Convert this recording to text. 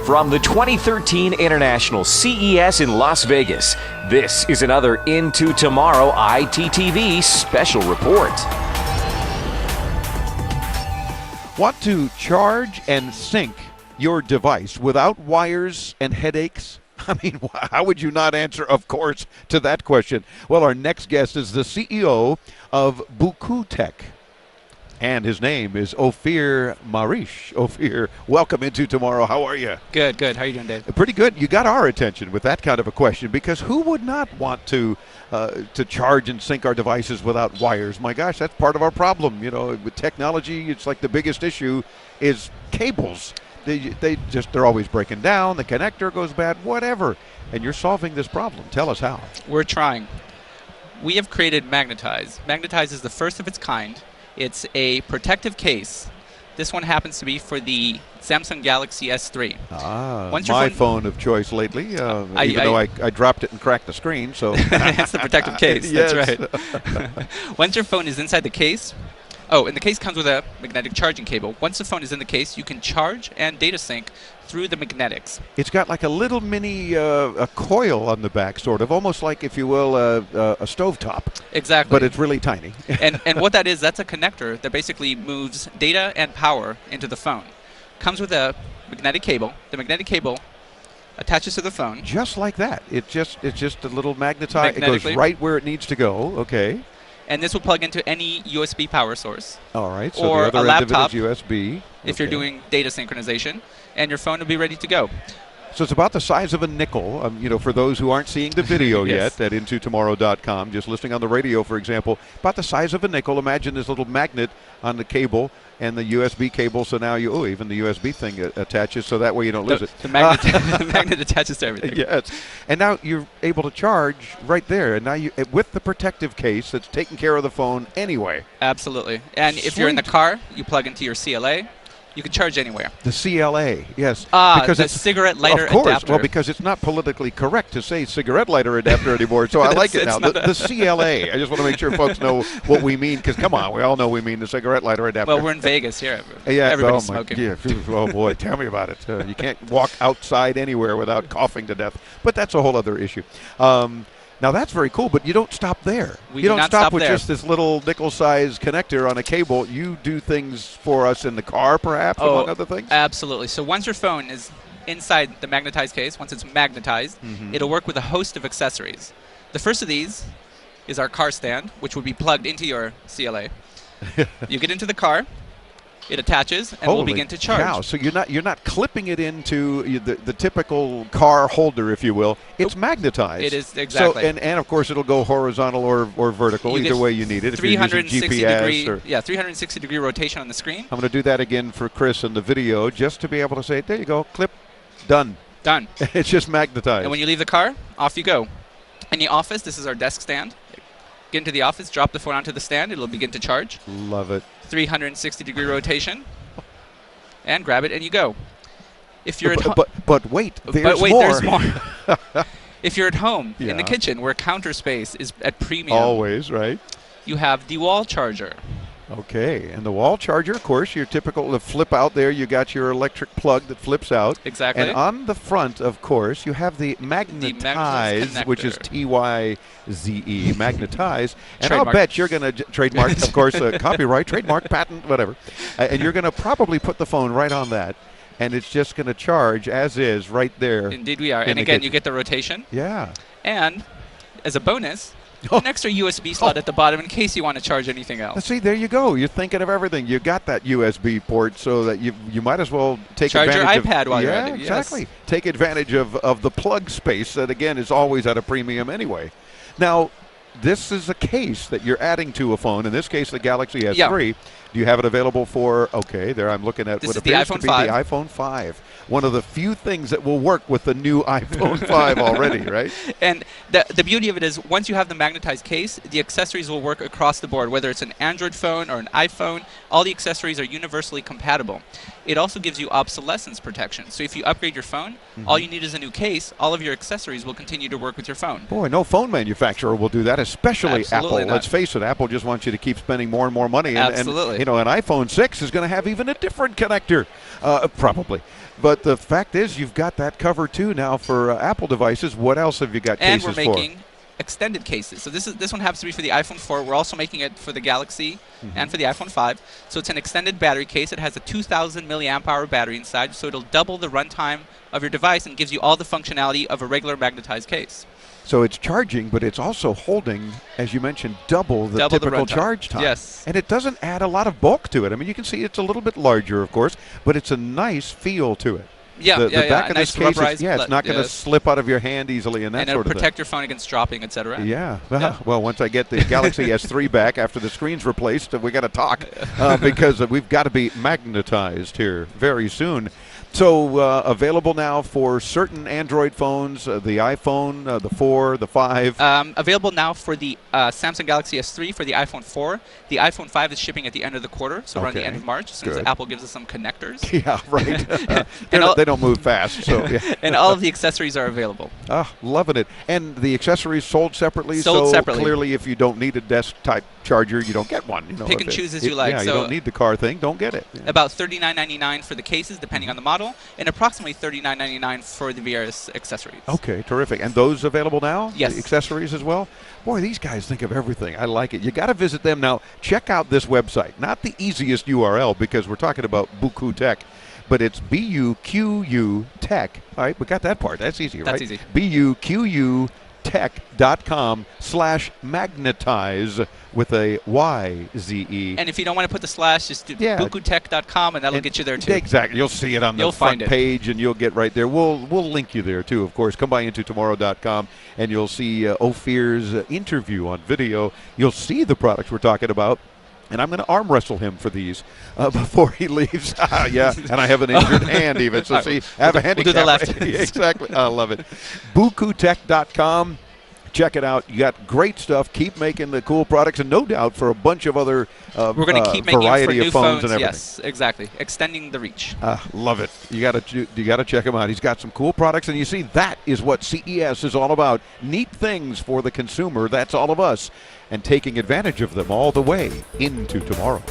From the 2013 International CES in Las Vegas, this is another Into Tomorrow ITTV special report. Want to charge and sync your device without wires and headaches? I mean, how would you not answer, of course, to that question? Well, our next guest is the CEO of BuQutech, and his name is Ophir Marish. Ophir, welcome into Tomorrow. How are you? Good, good. How are you doing, Dave? Pretty good. You got our attention with that kind of a question, because who would not want to charge and sync our devices without wires? My gosh, that's part of our problem. You know, with technology, it's like the biggest issue is cables. They're always breaking down. The connector goes bad, whatever. And you're solving this problem. Tell us how. We're trying. We have created Magnetyze. Magnetyze is the first of its kind. It's a protective case. This one happens to be for the Samsung Galaxy S3. My phone of choice lately, even though I dropped it and cracked the screen. So it's the protective case. Yes. That's right. Once your phone is inside the case, and the case comes with a magnetic charging cable. Once the phone is in the case, you can charge and data sync through the magnetics. It's got like a little mini a coil on the back, sort of, almost like, if you will, a stovetop. Exactly. But it's really tiny. and what that is, that's a connector that basically moves data and power into the phone. Comes with a magnetic cable. The magnetic cable attaches to the phone. Just like that. It's just a little magnetized. It goes right where it needs to go. Okay. And this will plug into any USB power source. All right. So or the other a laptop, end of it is USB. If you're doing data synchronization, and your phone will be ready to go. So it's about the size of a nickel. For those who aren't seeing the video Yes. yet at intotomorrow.com, just listening on the radio, for example, about the size of a nickel. Imagine this little magnet on the cable and the USB cable. So now even the USB thing attaches, so that way you don't lose it. The magnet attaches to everything. Yes. And now you're able to charge right there. And now you, with the protective case that's taking care of the phone anyway. Absolutely. And if you're in the car, you plug into your CLA. You can charge anywhere. The CLA, yes. Because it's cigarette lighter of course. adapter. Well, because it's not politically correct to say cigarette lighter adapter anymore, so I like it now. The CLA. I just want to make sure folks know what we mean, because come on, we all know we mean the cigarette lighter adapter. Well, we're in Vegas here. Yeah, everybody's smoking. Yeah, oh boy, tell me about it. You can't walk outside anywhere without coughing to death. But that's a whole other issue. Now that's very cool, but you don't stop there. You don't stop with there. just this little nickel-sized connector on a cable. You do things for us in the car, perhaps, among other things? Absolutely. So once your phone is inside the magnetized case, once it's magnetized, it'll work with a host of accessories. The first of these is our car stand, which would be plugged into your CLA. You get into the car. It attaches and will begin to charge. Cow. So you're not clipping it into the typical car holder, if you will. It's magnetized. It is, exactly. So and of course it'll go horizontal or vertical, either way you need it. If you're using GPS 360 degree rotation on the screen. I'm going to do that again for Chris in the video, just to be able to say, there you go, clip, done. Done. It's just magnetized. And when you leave the car, off you go. In the office, this is our desk stand. Get into the office, drop the phone onto the stand, it'll begin to charge. Love it. 360 degree rotation, and grab it and you go. If you're but wait, there's more. If you're at home in the kitchen where counter space is at premium, always, right? You have the wall charger. Okay, and the wall charger, of course, your typical flip out there. You got your electric plug that flips out. Exactly. And on the front, of course, you have the Magnetyze, which is T-Y-Z-E, Magnetyze. And Trademark. I'll bet you're going to trademark, of course, copyright, trademark, patent, whatever. And you're going to probably put the phone right on that, and it's just going to charge as is right there. Indeed, we are. And again, you get the rotation. Yeah. And as a bonus, an extra USB slot at the bottom in case you want to charge anything else. See, there you go. You're thinking of everything. You got that USB port, so that you might as well take charge advantage your iPad while you're at it. Yeah, exactly. Take advantage of the plug space that, again, is always at a premium anyway. Now, this is a case that you're adding to a phone. In this case, the Galaxy S3. Do you have it available for, there I'm looking at this what is the appears iPhone to be 5. the iPhone 5. One of the few things that will work with the new iPhone 5 already, right? And the beauty of it is, once you have the magnetized case, the accessories will work across the board. Whether it's an Android phone or an iPhone, all the accessories are universally compatible. It also gives you obsolescence protection. So if you upgrade your phone, all you need is a new case. All of your accessories will continue to work with your phone. Boy, no phone manufacturer will do that, especially Absolutely Apple. not. Let's face it, Apple just wants you to keep spending more and more money. And, Absolutely. And, an iPhone 6 is going to have even a different connector, probably. But the fact is, you've got that covered too now for Apple devices. What else have you got And cases we're for? making extended cases. So this one happens to be for the iPhone 4. We're also making it for the Galaxy and for the iPhone 5. So it's an extended battery case. It has a 2,000 milliamp hour battery inside, so it'll double the runtime of your device and gives you all the functionality of a regular magnetized case. So it's charging, but it's also holding, as you mentioned, double the Double the typical runtime. charge time. Yes. And it doesn't add a lot of bulk to it. I mean, you can see it's a little bit larger, of course, but it's a nice feel to it. Yeah, the yeah, back of nice this case, rubberized, it's not going to yes. slip out of your hand easily and that And sort it'll of protect your phone against dropping, etc. thing. Yeah. Well, once I get the Galaxy S3 back after the screen's replaced, we got to talk because we've got to be magnetized here very soon. So available now for certain Android phones, the iPhone, the 4, the 5. Available now for the Samsung Galaxy S3 for the iPhone 4. The iPhone 5 is shipping at the end of the quarter, so around the end of March, as soon as Good. Apple gives us some connectors. Yeah, right. They don't move fast. So, yeah. And all of the accessories are available. Loving it. And the accessories sold separately. Sold so separately. Clearly, if you don't need a desk-type charger, you don't get one. Pick and choose as you like. Yeah, So you don't need the car thing. Don't get it. Yeah. about $39.99 for the cases, depending on the model, and approximately $39.99 for the various accessories. Okay, terrific. And those available now? Yes. The accessories as well? Boy, these guys think of everything. I like it. You got to visit them now. Check out this website. Not the easiest URL because we're talking about BuQutech, but it's BuQu Tech. All right, we got that part. That's easy, right? That's easy. BuQutech.com/magnetize with a Y-Z-E. And if you don't want to put the slash, just do Yeah. BuQutech.com, and that'll get you there too. Exactly. You'll see it on the You'll front find it. page, and you'll get right there. We'll link you there too, of course. Come by intotomorrow.com, and you'll see Ophir's interview on video. You'll see the products we're talking about. And I'm going to arm wrestle him for these before he leaves. Yeah, and I have an injured hand even. So see, I have a handicap. We'll do the left. Exactly. I love it. BuQutech.com. Check it out. You got great stuff. Keep making the cool products, and no doubt for a bunch of other We're going to keep making it for variety new of phones and everything. Yes, exactly. Extending the reach. Love it. You got to check him out. He's got some cool products, and you see that is what CES is all about. Neat things for the consumer. That's all of us, and taking advantage of them all the way into tomorrow.